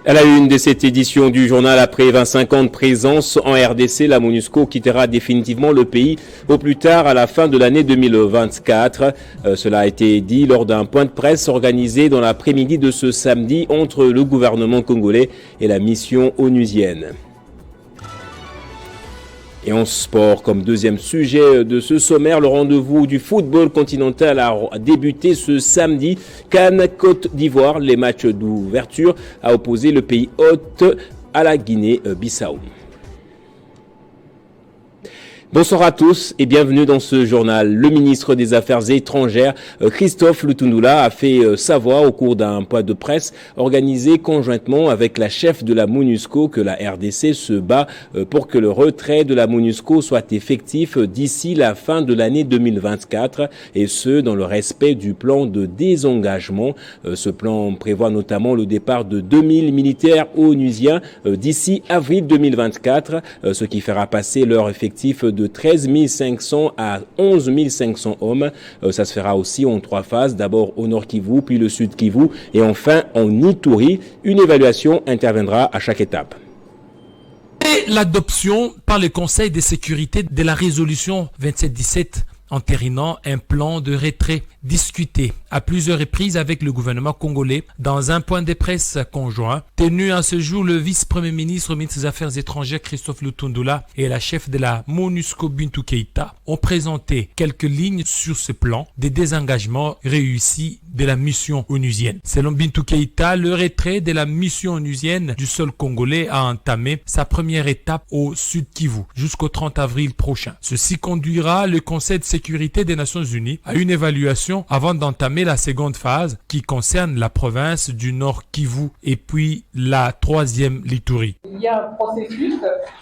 À la une de cette édition du journal, après 25 ans de présence en RDC, la MONUSCO quittera définitivement le pays au plus tard à la fin de l'année 2024. Cela a été dit lors d'un point de presse organisé dans l'après-midi de ce samedi entre le gouvernement congolais et la mission onusienne. Et en sport, comme deuxième sujet de ce sommaire, le rendez-vous du football continental a débuté ce samedi. Cannes, Côte d'Ivoire, les matchs d'ouverture a opposé le pays hôte à la Guinée-Bissau. Bonsoir à tous et bienvenue dans ce journal. Le ministre des Affaires étrangères, Christophe Lutundula, a fait savoir au cours d'un point de presse organisé conjointement avec la chef de la MONUSCO que la RDC se bat pour que le retrait de la MONUSCO soit effectif d'ici la fin de l'année 2024 et ce, dans le respect du plan de désengagement. Ce plan prévoit notamment le départ de 2000 militaires onusiens d'ici avril 2024, ce qui fera passer leur effectif de 13 500 à 11 500 hommes. Ça se fera aussi en 3 phases, d'abord au Nord Kivu, puis le Sud Kivu et enfin en Ituri. Une évaluation interviendra à chaque étape. Et l'adoption par le Conseil de sécurité de la résolution 2717 entérinant un plan de retrait discuté à plusieurs reprises avec le gouvernement congolais dans un point de presse conjoint. Tenu à ce jour, le vice-premier ministre, ministre des Affaires étrangères Christophe Lutundula et la chef de la MONUSCO Bintou Keïta ont présenté quelques lignes sur ce plan des désengagements réussis de la mission onusienne. Selon Bintou Keïta, le retrait de la mission onusienne du sol congolais a entamé sa première étape au Sud Kivu jusqu'au 30 avril prochain. Ceci conduira le Conseil de sécurité des Nations Unies à une évaluation avant d'entamer la seconde phase qui concerne la province du Nord Kivu et puis la troisième l'Ituri. Il y a un processus,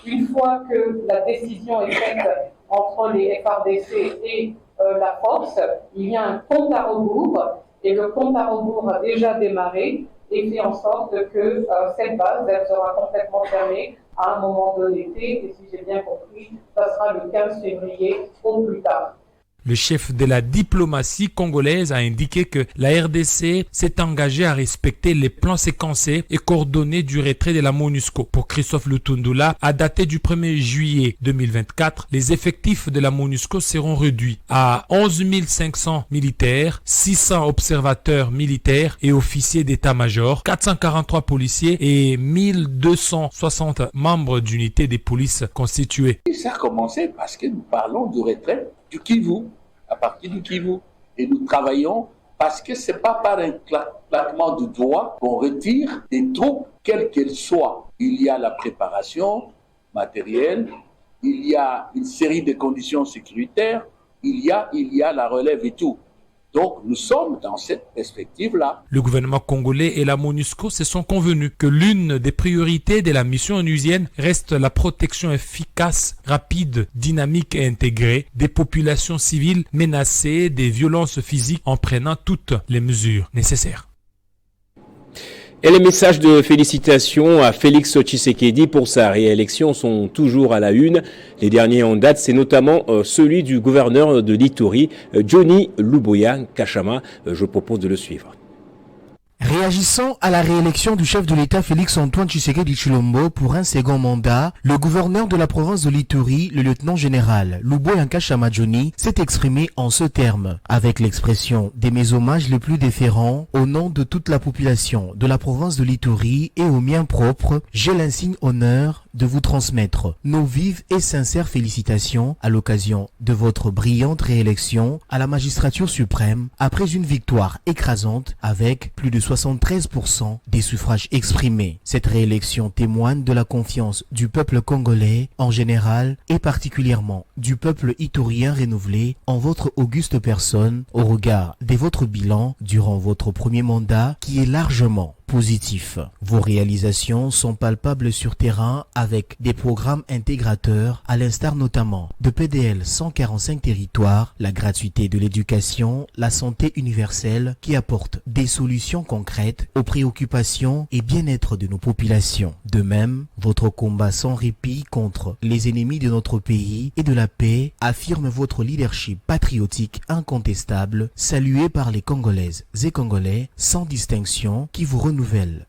une fois que la décision est faite entre les FARDC et la force, il y a un compte à rebours et le compte à rebours a déjà démarré et fait en sorte que cette base elle sera complètement fermée à un moment de l'été et si j'ai bien compris, ça sera le 15 février au plus tard. Le chef de la diplomatie congolaise a indiqué que la RDC s'est engagée à respecter les plans séquencés et coordonnés du retrait de la MONUSCO. Pour Christophe Lutundula, à dater du 1er juillet 2024, les effectifs de la MONUSCO seront réduits à 11 500 militaires, 600 observateurs militaires et officiers d'état-major, 443 policiers et 1260 membres d'unités des polices constituées. Ça a commencé parce que nous parlons du retrait du Kivu, à partir du Kivu. Et nous travaillons parce que ce n'est pas par un claquement de doigts qu'on retire des troupes, quelles qu'elles soient. Il y a la préparation matérielle, il y a une série de conditions sécuritaires, il y a la relève et tout. Donc, nous sommes dans cette perspective-là. Le gouvernement congolais et la MONUSCO se sont convenus que l'une des priorités de la mission onusienne reste la protection efficace, rapide, dynamique et intégrée des populations civiles menacées des violences physiques en prenant toutes les mesures nécessaires. Et les messages de félicitations à Félix Tshisekedi pour sa réélection sont toujours à la une. Les derniers en date, c'est notamment celui du gouverneur de l'Ituri, Johnny Luboya Kachama. Je propose de le suivre. Réagissant à la réélection du chef de l'État Félix-Antoine Tshisekedi Tshilombo pour un second mandat, le gouverneur de la province de l'Ituri, le lieutenant-général Luboya Kachama Johnny, s'est exprimé en ce terme, avec l'expression de mes hommages les plus déférents au nom de toute la population de la province de l'Ituri et au mien propre, j'ai l'insigne honneur de vous transmettre nos vives et sincères félicitations à l'occasion de votre brillante réélection à la magistrature suprême après une victoire écrasante avec plus de 73% des suffrages exprimés. Cette réélection témoigne de la confiance du peuple congolais en général et particulièrement du peuple iturien renouvelé en votre auguste personne au regard de votre bilan durant votre premier mandat qui est largement positif. Vos réalisations sont palpables sur terrain avec des programmes intégrateurs, à l'instar notamment de PDL 145 territoires, la gratuité de l'éducation, la santé universelle qui apporte des solutions concrètes aux préoccupations et bien-être de nos populations. De même, votre combat sans répit contre les ennemis de notre pays et de la paix affirme votre leadership patriotique incontestable, salué par les Congolaises et Congolais sans distinction qui vous renouvellent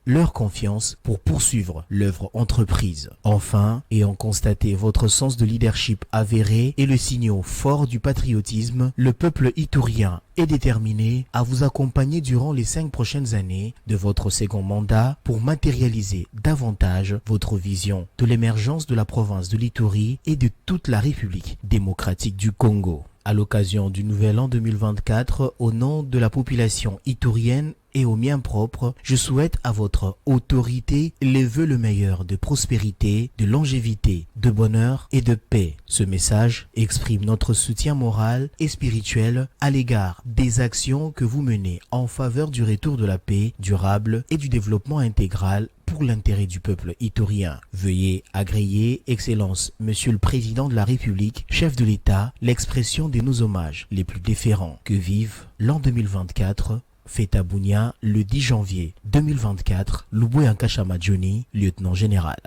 leur confiance pour poursuivre l'œuvre entreprise. Enfin, ayant constaté votre sens de leadership avéré et le signal fort du patriotisme, le peuple iturien est déterminé à vous accompagner durant les 5 prochaines années de votre second mandat pour matérialiser davantage votre vision de l'émergence de la province de l'Ituri et de toute la République démocratique du Congo. À l'occasion du nouvel an 2024, au nom de la population iturienne et au mien propre, je souhaite à votre autorité les vœux le meilleur de prospérité, de longévité, de bonheur et de paix. Ce message exprime notre soutien moral et spirituel à l'égard des actions que vous menez en faveur du retour de la paix durable et du développement intégral pour l'intérêt du peuple iturien. Veuillez agréer, Excellence, Monsieur le Président de la République, chef de l'État, l'expression de nos hommages les plus déférents. Que vive l'an 2024, fête à Bunia le 10 janvier 2024, Luboy Nkashama Johnny, lieutenant général.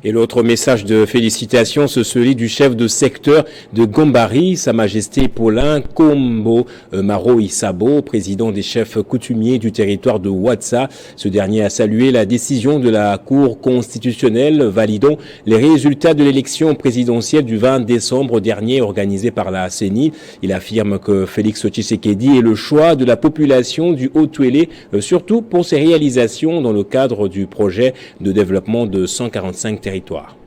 Et l'autre message de félicitations, c'est celui du chef de secteur de Gombari, Sa Majesté Paulin Kombo Maro Isabo, président des chefs coutumiers du territoire de Ouatsa. Ce dernier a salué la décision de la Cour constitutionnelle validant les résultats de l'élection présidentielle du 20 décembre dernier organisée par la CENI. Il affirme que Félix Tshisekedi est le choix de la population du Haut-Uélé, surtout pour ses réalisations dans le cadre du projet de développement de 145 territoires.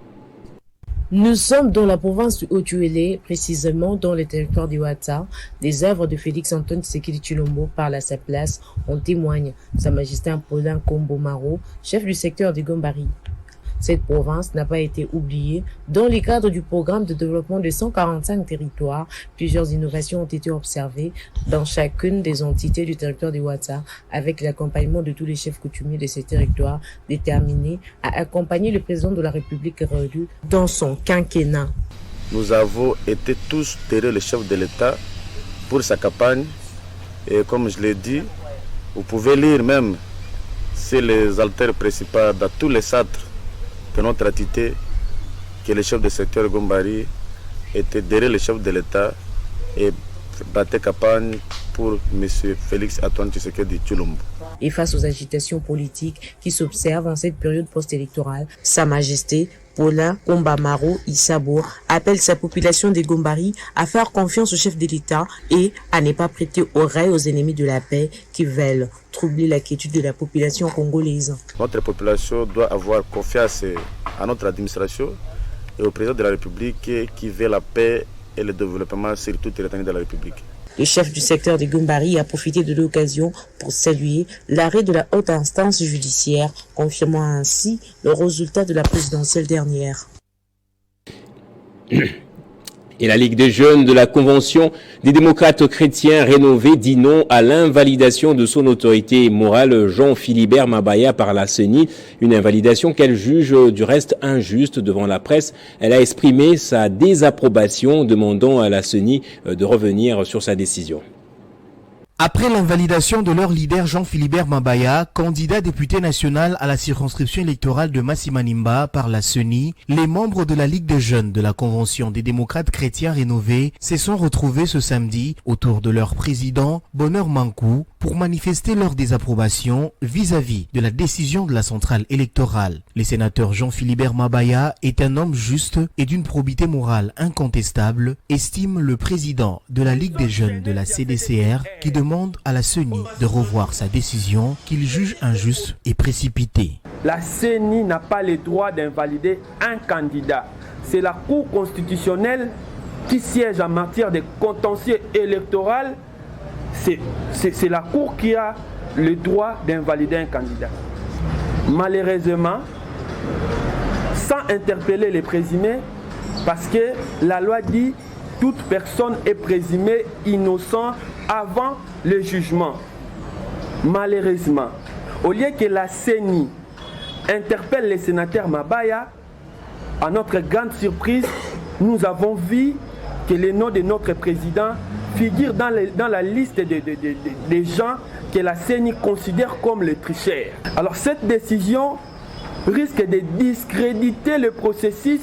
Nous sommes dans la province du Haut-Uélé, précisément dans le territoire du Ouatsa. Des œuvres de Félix Antoine Tshisekedi Tshilombo parlent à sa place. En témoigne Sa Majesté Paulin Kombo Maro, chef du secteur de Gombari. Cette province n'a pas été oubliée. Dans le cadre du programme de développement de 145 territoires, plusieurs innovations ont été observées dans chacune des entités du territoire du Ouatsa, avec l'accompagnement de tous les chefs coutumiers de ces territoires, déterminés à accompagner le président de la République réélu dans son quinquennat. Nous avons été tous derrière le chef de l'État pour sa campagne. Et comme je l'ai dit, vous pouvez lire même sur les altères principaux dans tous les centres de notre entité que le chef de secteur Gombari était derrière le chef de l'État et battait campagne pour M. Félix Antoine Tshisekedi Tshilombo. Et face aux agitations politiques qui s'observent en cette période post-électorale, Sa Majesté Paulin Kombo Maro Isabo appelle sa population de Gombari à faire confiance au chef de l'État et à ne pas prêter oreille aux ennemis de la paix qui veulent troubler la quiétude de la population congolaise. Notre population doit avoir confiance à notre administration et au président de la République qui veut la paix et le développement sur toute l'étendue de la République. Le chef du secteur de Gombari a profité de l'occasion pour saluer l'arrêt de la haute instance judiciaire, confirmant ainsi le résultat de la présidentielle dernière. Et la Ligue des jeunes de la Convention des démocrates chrétiens rénovée dit non à l'invalidation de son autorité morale Jean-Philibert Mabaya par la CENI, une invalidation qu'elle juge du reste injuste devant la presse. Elle a exprimé sa désapprobation, demandant à la CENI de revenir sur sa décision. Après l'invalidation de leur leader Jean-Philibert Mabaya, candidat député national à la circonscription électorale de Massimanimba par la CENI, les membres de la Ligue des jeunes de la Convention des démocrates chrétiens rénovés se sont retrouvés ce samedi autour de leur président Bonheur Mankou pour manifester leur désapprobation vis-à-vis de la décision de la centrale électorale. Le sénateur Jean-Philibert Mabaya est un homme juste et d'une probité morale incontestable, estime le président de la Ligue des jeunes de la CDCR qui demande à la CENI de revoir sa décision qu'il juge injuste et précipitée. La CENI n'a pas le droit d'invalider un candidat. C'est la Cour constitutionnelle qui siège en matière de contentieux électoral. C'est la Cour qui a le droit d'invalider un candidat. Malheureusement, sans interpeller les présumés, parce que la loi dit toute personne est présumée innocente avant le jugement. Malheureusement, Au lieu que la CENI interpelle les sénateurs Mabaya, à notre grande surprise, nous avons vu que le nom de notre président figure dans la liste des gens que la CENI considère comme les tricheurs. Alors cette décision risque de discréditer le processus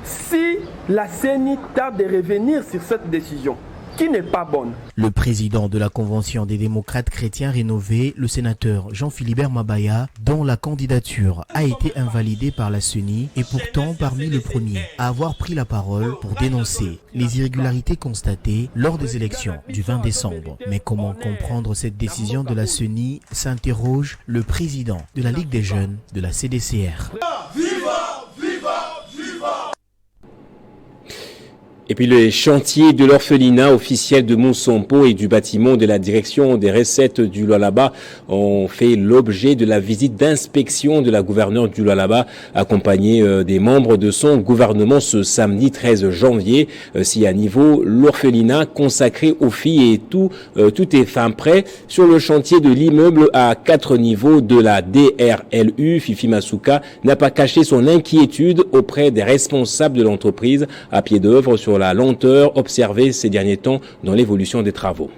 si la CENI tarde de revenir sur cette décision, qui n'est pas bonne. Le président de la Convention des démocrates chrétiens rénovés, le sénateur Jean-Philibert Mabaya, dont la candidature a été invalidée par la CENI, est pourtant parmi les premiers à avoir pris la parole pour dénoncer les irrégularités constatées lors des élections du 20 décembre. Mais comment comprendre cette décision de la CENI, s'interroge le président de la Ligue des jeunes de la CDCR. Et puis les chantiers de l'orphelinat officiel de Moussompo et du bâtiment de la direction des recettes du Lualaba ont fait l'objet de la visite d'inspection de la gouverneure du Lualaba, accompagnée des membres de son gouvernement ce samedi 13 janvier. Si à niveau l'orphelinat consacré aux filles et tout est fin prêt. Sur le chantier de l'immeuble à 4 niveaux de la DRLU, Fifi Masuka n'a pas caché son inquiétude auprès des responsables de l'entreprise à pied d'œuvre sur la lenteur observée ces derniers temps dans l'évolution des travaux.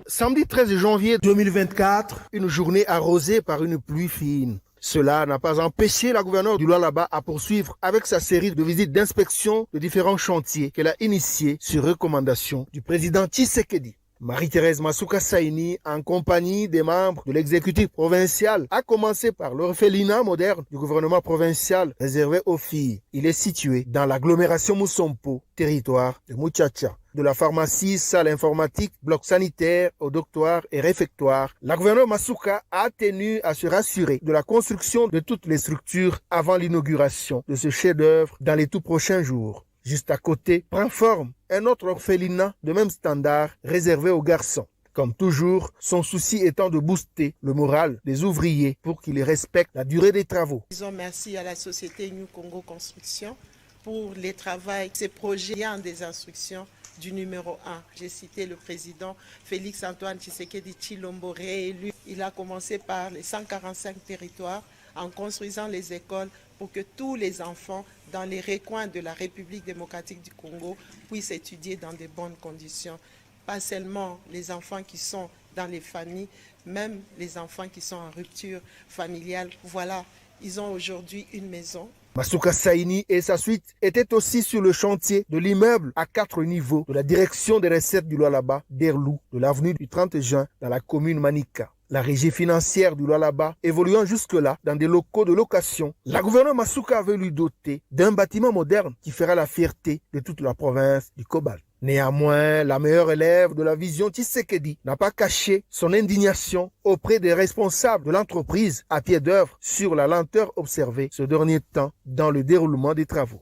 Samedi 13 janvier 2024, une journée arrosée par une pluie fine. Cela n'a pas empêché la gouverneure du Lualaba à poursuivre avec sa série de visites d'inspection de différents chantiers qu'elle a initiés sur recommandation du président Tshisekedi. Marie-Thérèse Masuka Saini, en compagnie des membres de l'exécutif provincial, a commencé par l'orphelinat moderne du gouvernement provincial réservé aux filles. Il est situé dans l'agglomération Moussompo, territoire de Muchacha. De la pharmacie, salle informatique, bloc sanitaire, au doctoire et réfectoire, la gouverneure Masuka a tenu à se rassurer de la construction de toutes les structures avant l'inauguration de ce chef-d'œuvre dans les tout prochains jours. Juste à côté, prend forme un autre orphelinat de même standard réservé aux garçons. Comme toujours, son souci étant de booster le moral des ouvriers pour qu'ils respectent la durée des travaux. Disons merci à la société New Congo Construction pour les travaux, ces projets en des instructions du numéro 1. J'ai cité le président Félix Antoine Tshisekedi Tshilombo réélu. Il a commencé par les 145 territoires en construisant les écoles pour que tous les enfants dans les recoins de la République démocratique du Congo puissent étudier dans de bonnes conditions. Pas seulement les enfants qui sont dans les familles, même les enfants qui sont en rupture familiale. Voilà, ils ont aujourd'hui une maison. Masuka Saini et sa suite étaient aussi sur le chantier de l'immeuble à 4 niveaux de la direction des recettes du Lualaba d'Erlou, de l'avenue du 30 juin dans la commune Manika. La régie financière du Lualaba évoluant jusque-là dans des locaux de location, la gouverneure Masuka veut lui doter d'un bâtiment moderne qui fera la fierté de toute la province du Cobalt. Néanmoins, la meilleure élève de la vision Tshisekedi n'a pas caché son indignation auprès des responsables de l'entreprise à pied d'œuvre sur la lenteur observée ce dernier temps dans le déroulement des travaux.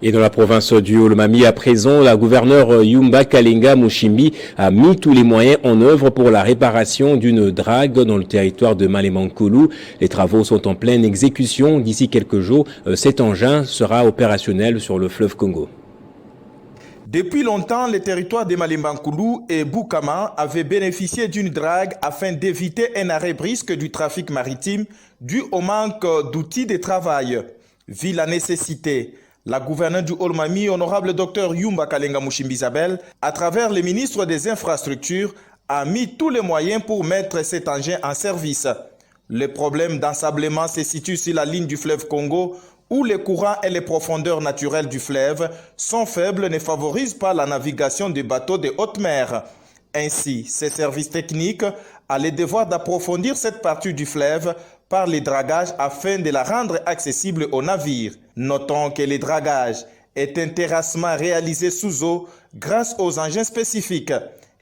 Et dans la province du Haut-Lomami, à présent, la gouverneure Yumba Kalenga Mushimbi a mis tous les moyens en œuvre pour la réparation d'une drague dans le territoire de Malembankulu. Les travaux sont en pleine exécution. D'ici quelques jours, cet engin sera opérationnel sur le fleuve Congo. Depuis longtemps, les territoires de Malembankulu et Bukama avaient bénéficié d'une drague afin d'éviter un arrêt brusque du trafic maritime dû au manque d'outils de travail. Vu la nécessité, la gouverneure du Haut-Lomami, honorable Dr Yumba Kalenga Mushimbi Isabelle, à travers le ministre des Infrastructures, a mis tous les moyens pour mettre cet engin en service. Le problème d'ensablement se situe sur la ligne du fleuve Congo, où les courants et les profondeurs naturelles du fleuve sont faibles et ne favorisent pas la navigation des bateaux de haute mer. Ainsi, ces services techniques a le devoir d'approfondir cette partie du fleuve par les dragages afin de la rendre accessible aux navires. Notons que le dragage est un terrassement réalisé sous eau grâce aux engins spécifiques.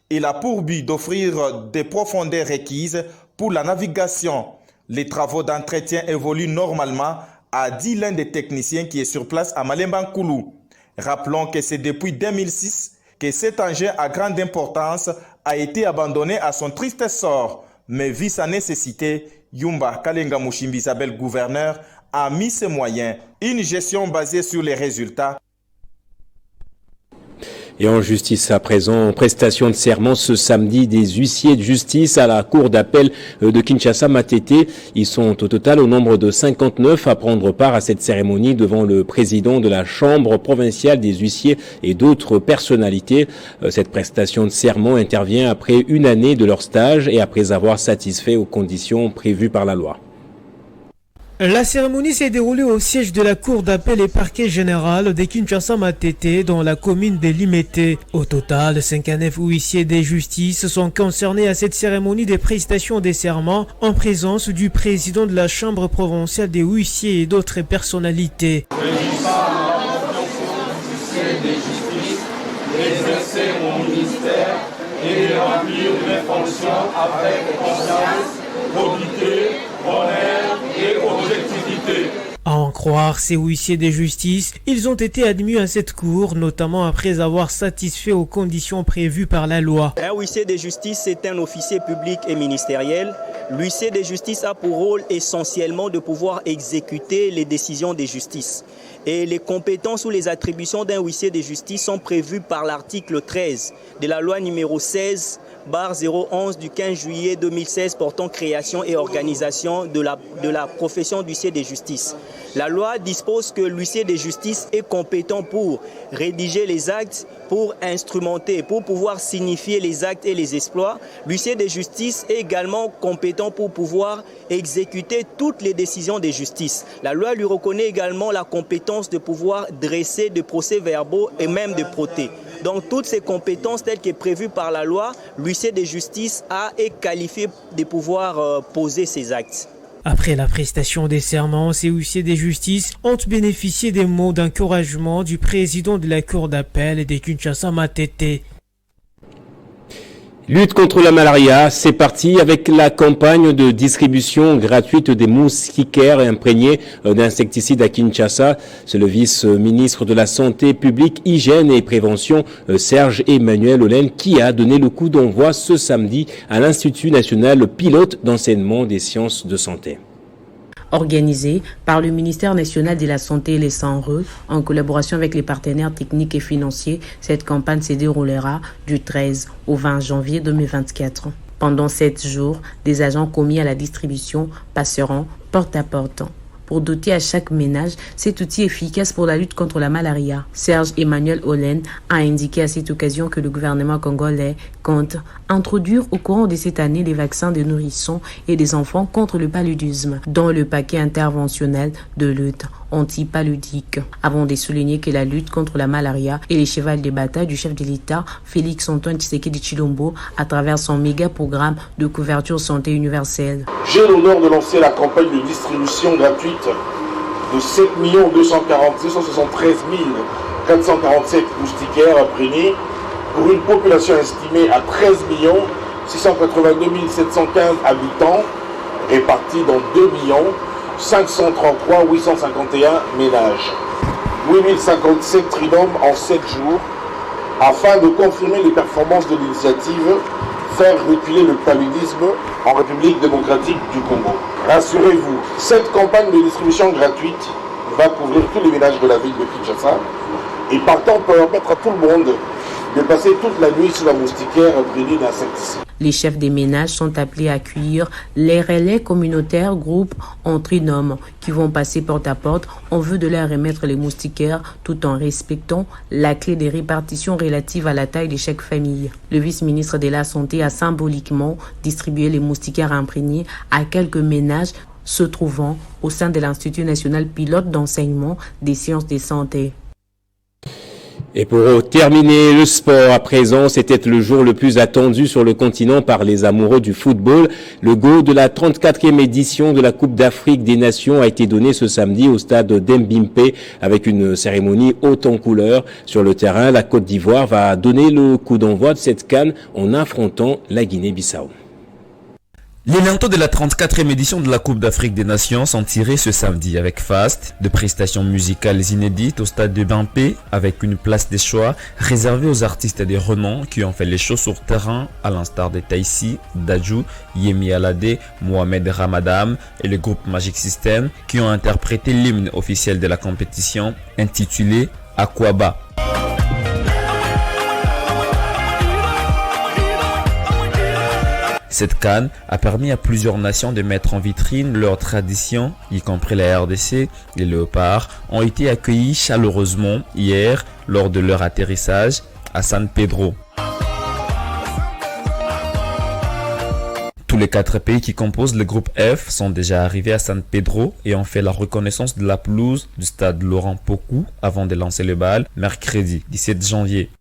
Il a pour but d'offrir des profondeurs requises pour la navigation. Les travaux d'entretien évoluent normalement, a dit l'un des techniciens qui est sur place à Malembankulu. Rappelons que c'est depuis 2006 que cet engin à grande importance a été abandonné à son triste sort. Mais vu sa nécessité, Yumba Kalenga Mushimbi Isabelle, gouverneur, a mis ses moyens. Une gestion basée sur les résultats. Et en justice à présent, en prestation de serment ce samedi des huissiers de justice à la cour d'appel de Kinshasa-Matete. Ils sont au total au nombre de 59 à prendre part à cette cérémonie devant le président de la Chambre provinciale des huissiers et d'autres personnalités. Cette prestation de serment intervient après une année de leur stage et après avoir satisfait aux conditions prévues par la loi. La cérémonie s'est déroulée au siège de la cour d'appel et parquet général de Kinshasa-Matete dans la commune de Limete. Au total, 59 huissiers des justices sont concernés à cette cérémonie de prestation des serments en présence du président de la Chambre provinciale des huissiers et d'autres personnalités. D'exercer mon ministère et de remplir mes fonctions avec confiance, probité, honneur et objectivité. À en croire ces huissiers de justice, ils ont été admis à cette cour, notamment après avoir satisfait aux conditions prévues par la loi. Un huissier de justice, c'est un officier public et ministériel. L'huissier de justice a pour rôle essentiellement de pouvoir exécuter les décisions de justice. Et les compétences ou les attributions d'un huissier de justice sont prévues par l'article 13 de la loi numéro 16/011 du 15 juillet 2016 portant création et organisation de la profession d'huissier de justice. La loi dispose que l'huissier de justice est compétent pour rédiger les actes, pour instrumenter, pour pouvoir signifier les actes et les exploits. L'huissier de justice est également compétent pour pouvoir exécuter toutes les décisions de justice. La loi lui reconnaît également la compétence de pouvoir dresser des procès-verbaux et même de proter. Donc toutes ces compétences telles que prévues par la loi, l'huissier de justice est qualifié de pouvoir poser ces actes. Après la prestation des serments, ces huissiers de justice ont bénéficié des mots d'encouragement du président de la cour d'appel de Kinshasa-Matete. Lutte contre la malaria, c'est parti avec la campagne de distribution gratuite des moustiquaires imprégnés d'insecticides à Kinshasa. C'est le vice-ministre de la Santé publique, Hygiène et Prévention, Serge Emmanuel Olen, qui a donné le coup d'envoi ce samedi à l'Institut national pilote d'enseignement des sciences de santé. Organisée par le ministère national de la Santé et les SANRE, en collaboration avec les partenaires techniques et financiers, cette campagne se déroulera du 13 au 20 janvier 2024. Pendant 7 jours, des agents commis à la distribution passeront porte à porte pour doter à chaque ménage cet outil efficace pour la lutte contre la malaria. Serge Emmanuel Olen a indiqué à cette occasion que le gouvernement congolais compte introduire au courant de cette année les vaccins des nourrissons et des enfants contre le paludisme dans le paquet interventionnel de lutte anti-paludique. Avant de souligner que la lutte contre la malaria est le cheval de bataille du chef de l'État, Félix Antoine Tshisekedi Tshilombo, à travers son méga programme de couverture santé universelle. J'ai l'honneur de lancer la campagne de distribution gratuite de 7 273 447 moustiquaires imprégnés pour une population estimée à 13 682 715 habitants répartis dans 2 533 851 ménages. 8057 trinômes en 7 jours afin de confirmer les performances de l'initiative faire reculer le paludisme en République démocratique du Congo. Rassurez-vous, cette campagne de distribution gratuite va couvrir tous les ménages de la ville de Kinshasa et partant permettre à tout le monde de passer toute la nuit sous la moustiquaire imprégnée d'insecticides. Les chefs des ménages sont appelés à accueillir les relais communautaires groupes en trinômes qui vont passer porte à porte en vue de leur remettre les moustiquaires tout en respectant la clé des répartitions relatives à la taille de chaque famille. Le vice-ministre de la Santé a symboliquement distribué les moustiquaires imprégnés à quelques ménages se trouvant au sein de l'Institut national pilote d'enseignement des sciences de santé. Et pour terminer le sport à présent, c'était le jour le plus attendu sur le continent par les amoureux du football. Le go de la 34e édition de la Coupe d'Afrique des Nations a été donné ce samedi au stade d'Embimpe avec une cérémonie haute en couleurs. Sur le terrain, la Côte d'Ivoire va donner le coup d'envoi de cette CAN en affrontant la Guinée-Bissau. Les lentaux de la 34e édition de la Coupe d'Afrique des Nations sont tirés ce samedi avec faste, de prestations musicales inédites au stade de Bimpé avec une place des choix réservée aux artistes de renom qui ont fait les shows sur terrain à l'instar de Taïsi, Dadju, Yemi Alade, Mohamed Ramadam et le groupe Magic System qui ont interprété l'hymne officiel de la compétition intitulé Aquaba. Cette CAN a permis à plusieurs nations de mettre en vitrine leurs traditions, y compris la RDC. Les léopards ont été accueillis chaleureusement hier lors de leur atterrissage à San Pedro. Tous les 4 pays qui composent le groupe F sont déjà arrivés à San Pedro et ont fait la reconnaissance de la pelouse du stade Laurent Pocou avant de lancer le bal mercredi 17 janvier.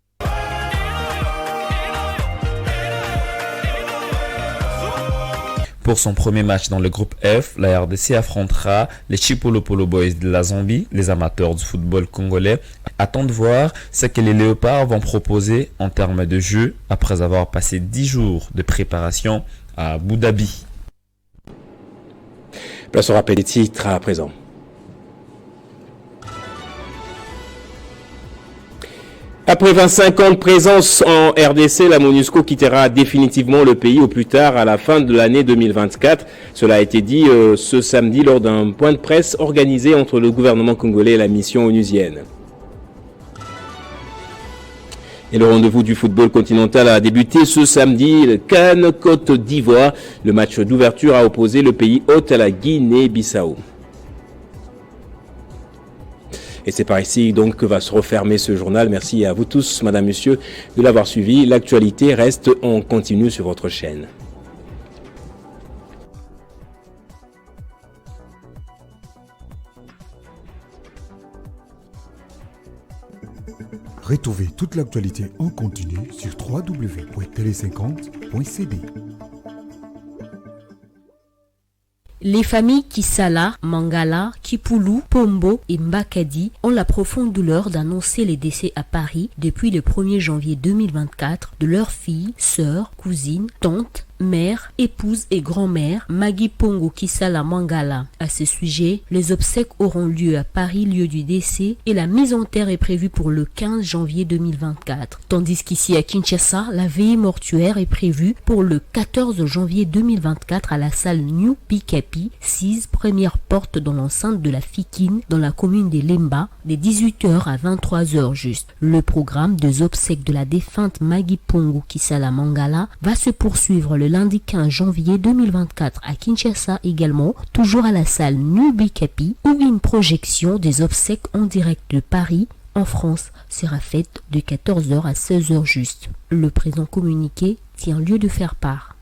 Pour son premier match dans le groupe F, la RDC affrontera les Chipolopolo Boys de la Zambie, les amateurs du football congolais. Attendons de voir ce que les Léopards vont proposer en termes de jeu après avoir passé 10 jours de préparation à Abu Dhabi. Place au rappel des titres à présent. Après 25 ans de présence en RDC, la MONUSCO quittera définitivement le pays au plus tard à la fin de l'année 2024. Cela a été dit ce samedi lors d'un point de presse organisé entre le gouvernement congolais et la mission onusienne. Et le rendez-vous du football continental a débuté ce samedi. Le CAN Côte d'Ivoire. Le match d'ouverture a opposé le pays hôte à la Guinée-Bissau. Et c'est par ici donc que va se refermer ce journal. Merci à vous tous, madame, monsieur, de l'avoir suivi. L'actualité reste en continu sur votre chaîne. Retrouvez toute l'actualité en continu sur www.tele50.cd. Les familles Kisala, Mangala, Kipulu, Pombo et Mbakadi ont la profonde douleur d'annoncer les décès à Paris depuis le 1er janvier 2024 de leurs filles, sœurs, cousines, tantes, mère, épouse et grand-mère Magui Pongo Kisala Mangala. À ce sujet, les obsèques auront lieu à Paris, lieu du décès, et la mise en terre est prévue pour le 15 janvier 2024. Tandis qu'ici à Kinshasa, la veillée mortuaire est prévue pour le 14 janvier 2024 à la salle New Pikapi, 6 première porte dans l'enceinte de la Fikine, dans la commune des Lemba, des 18h à 23h juste. Le programme des obsèques de la défunte Magui Pongo Kisala Mangala va se poursuivre le lundi 15 janvier 2024 à Kinshasa également, toujours à la salle Nubi Capi, où une projection des obsèques en direct de Paris, en France, sera faite de 14h à 16h juste. Le présent communiqué tient lieu de faire part.